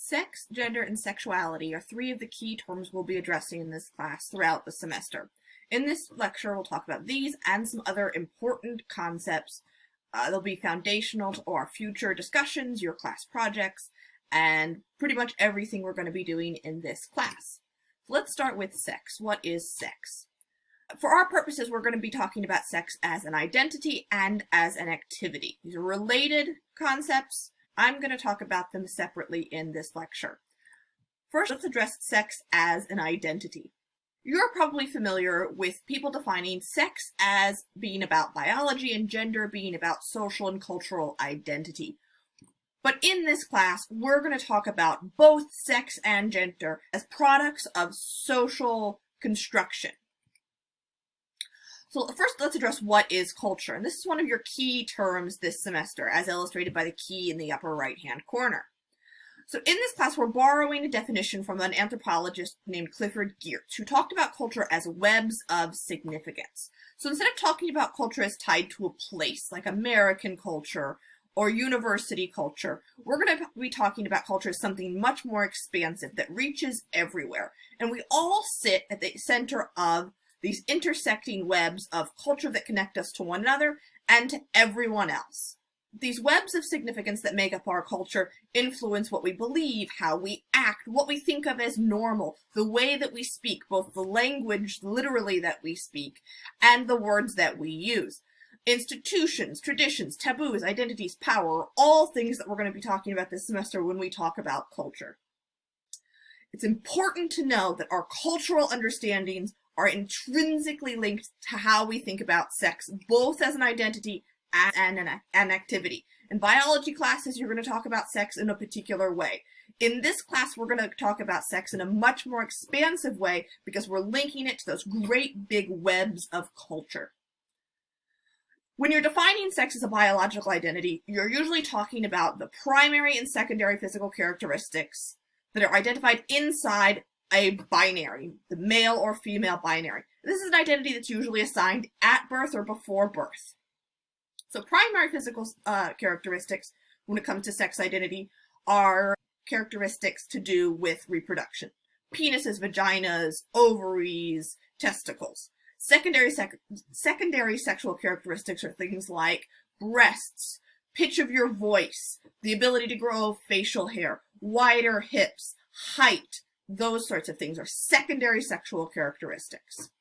Sex, gender, and sexuality are three of the key terms we'll be addressing in this class throughout the semester. In this lecture, we'll talk about these and some other important concepts. They'll be foundational to our future discussions, your class projects, and pretty much everything we're going to be doing in this class. Let's start with sex. What is sex? For our purposes, we're going to be talking about sex as an identity and as an activity. These are related concepts. I'm going to talk about them separately in this lecture. First, let's address sex as an identity. You're probably familiar with people defining sex as being about biology and gender being about social and cultural identity. But in this class, we're going to talk about both sex and gender as products of social construction. So first, let's address what is culture. And this is one of your key terms this semester, as illustrated by the key in the upper right-hand corner. So in this class, we're borrowing a definition from an anthropologist named Clifford Geertz, who talked about culture as webs of significance. So instead of talking about culture as tied to a place, like American culture or university culture, we're going to be talking about culture as something much more expansive that reaches everywhere. And we all sit at the center of these intersecting webs of culture that connect us to one another and to everyone else. These webs of significance that make up our culture influence what we believe, how we act, what we think of as normal, the way that we speak, both the language literally that we speak and the words that we use. Institutions, traditions, taboos, identities, power are all things that we're going to be talking about this semester when we talk about culture. It's important to know that our cultural understandings are intrinsically linked to how we think about sex, both as an identity and an activity. In biology classes, you're going to talk about sex in a particular way. In this class, we're going to talk about sex in a much more expansive way because we're linking it to those great big webs of culture. When you're defining sex as a biological identity, you're usually talking about the primary and secondary physical characteristics that are identified inside a binary, the male or female binary. This is an identity that's usually assigned at birth or before birth. So primary physical characteristics when it comes to sex identity are characteristics to do with reproduction. Penises, vaginas, ovaries, testicles. Secondary sexual characteristics are things like breasts, pitch of your voice, the ability to grow facial hair, wider hips, height. Those sorts of things are secondary sexual characteristics.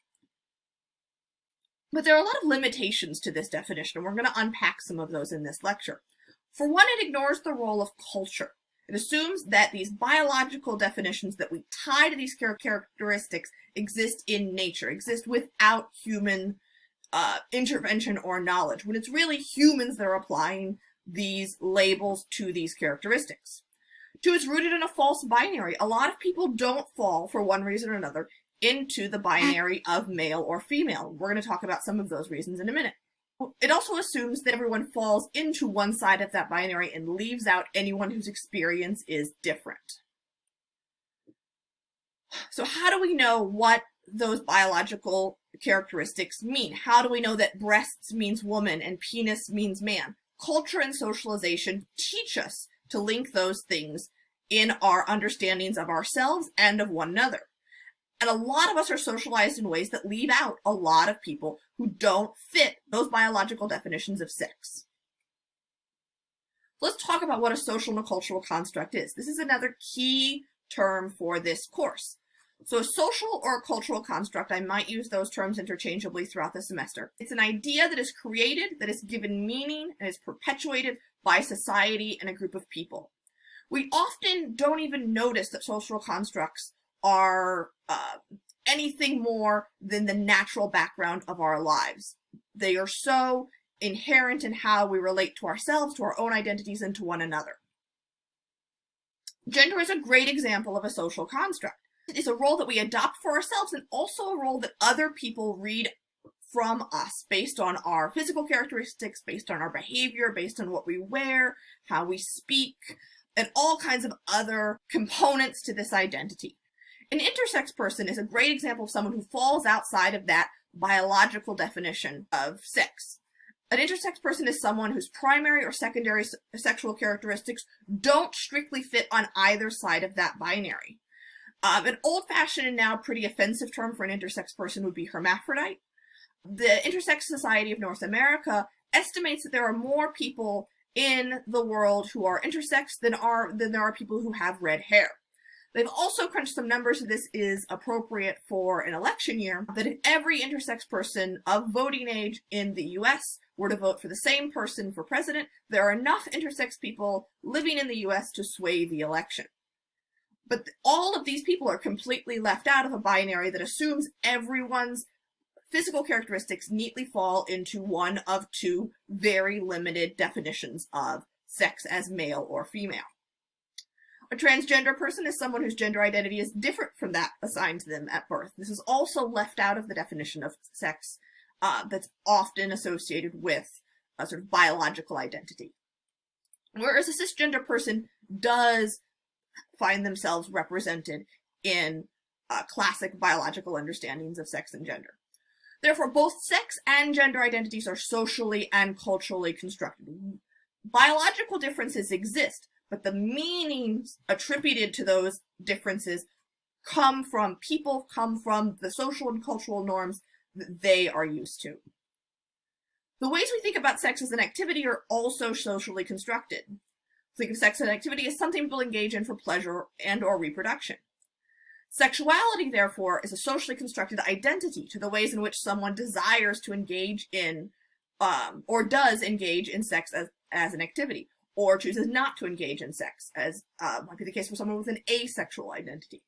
But there are a lot of limitations to this definition, and we're going to unpack some of those in this lecture. For one, it ignores the role of culture. It assumes that these biological definitions that we tie to these characteristics exist in nature, exist without human intervention or knowledge, when it's really humans that are applying these labels to these characteristics. Two, it's rooted in a false binary. A lot of people don't fall, for one reason or another, into the binary of male or female. We're going to talk about some of those reasons in a minute. It also assumes that everyone falls into one side of that binary and leaves out anyone whose experience is different. So how do we know what those biological characteristics mean? How do we know that breasts means woman and penis means man? Culture and socialization teach us to link those things in our understandings of ourselves and of one another. And a lot of us are socialized in ways that leave out a lot of people who don't fit those biological definitions of sex. Let's talk about what a social and a cultural construct is. This is another key term for this course. So a social or a cultural construct, I might use those terms interchangeably throughout the semester. It's an idea that is created, that is given meaning, and is perpetuated by society and a group of people. We often don't even notice that social constructs are anything more than the natural background of our lives. They are so inherent in how we relate to ourselves, to our own identities, and to one another. Gender is a great example of a social construct. It is a role that we adopt for ourselves and also a role that other people read from us based on our physical characteristics, based on our behavior, based on what we wear, how we speak, and all kinds of other components to this identity. An intersex person is a great example of someone who falls outside of that biological definition of sex. An intersex person is someone whose primary or secondary sexual characteristics don't strictly fit on either side of that binary. An old-fashioned and now pretty offensive term for an intersex person would be hermaphrodite. The Intersex Society of North America estimates that there are more people in the world who are intersex than there are people who have red hair. They've also crunched some numbers, so this is appropriate for an election year, that if every intersex person of voting age in the US were to vote for the same person for president, there are enough intersex people living in the US to sway the election. But all of these people are completely left out of a binary that assumes everyone's physical characteristics neatly fall into one of two very limited definitions of sex as male or female. A transgender person is someone whose gender identity is different from that assigned to them at birth. This is also left out of the definition of sex that's often associated with a sort of biological identity. Whereas a cisgender person does find themselves represented in classic biological understandings of sex and gender. Therefore, both sex and gender identities are socially and culturally constructed. Biological differences exist, but the meanings attributed to those differences come from the social and cultural norms that they are used to. The ways we think about sex as an activity are also socially constructed. Think of sex as an activity as something people engage in for pleasure and or reproduction. Sexuality, therefore, is a socially constructed identity to the ways in which someone desires to engage in, or does engage in sex as an activity, or chooses not to engage in sex, as might be the case for someone with an asexual identity.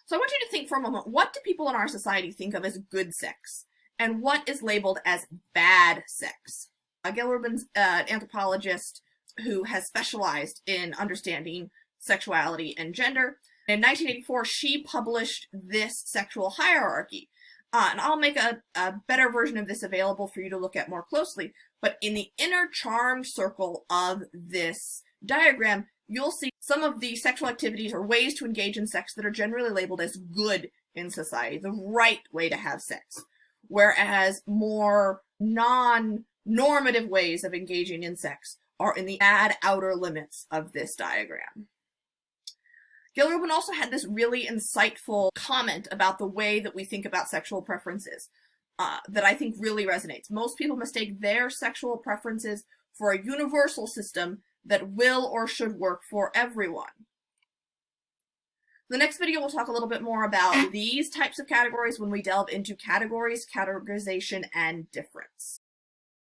So I want you to think for a moment, what do people in our society think of as good sex? And what is labeled as bad sex? Gayle Rubin's an anthropologist who has specialized in understanding sexuality and gender. In 1984, she published this sexual hierarchy. And I'll make a better version of this available for you to look at more closely. But in the inner charmed circle of this diagram, you'll see some of the sexual activities or ways to engage in sex that are generally labeled as good in society, the right way to have sex. Whereas more non-normative ways of engaging in sex are in the bad outer limits of this diagram. Gayle Rubin also had this really insightful comment about the way that we think about sexual preferences that I think really resonates. Most people mistake their sexual preferences for a universal system that will or should work for everyone. The next video we'll talk a little bit more about these types of categories when we delve into categories, categorization, and difference.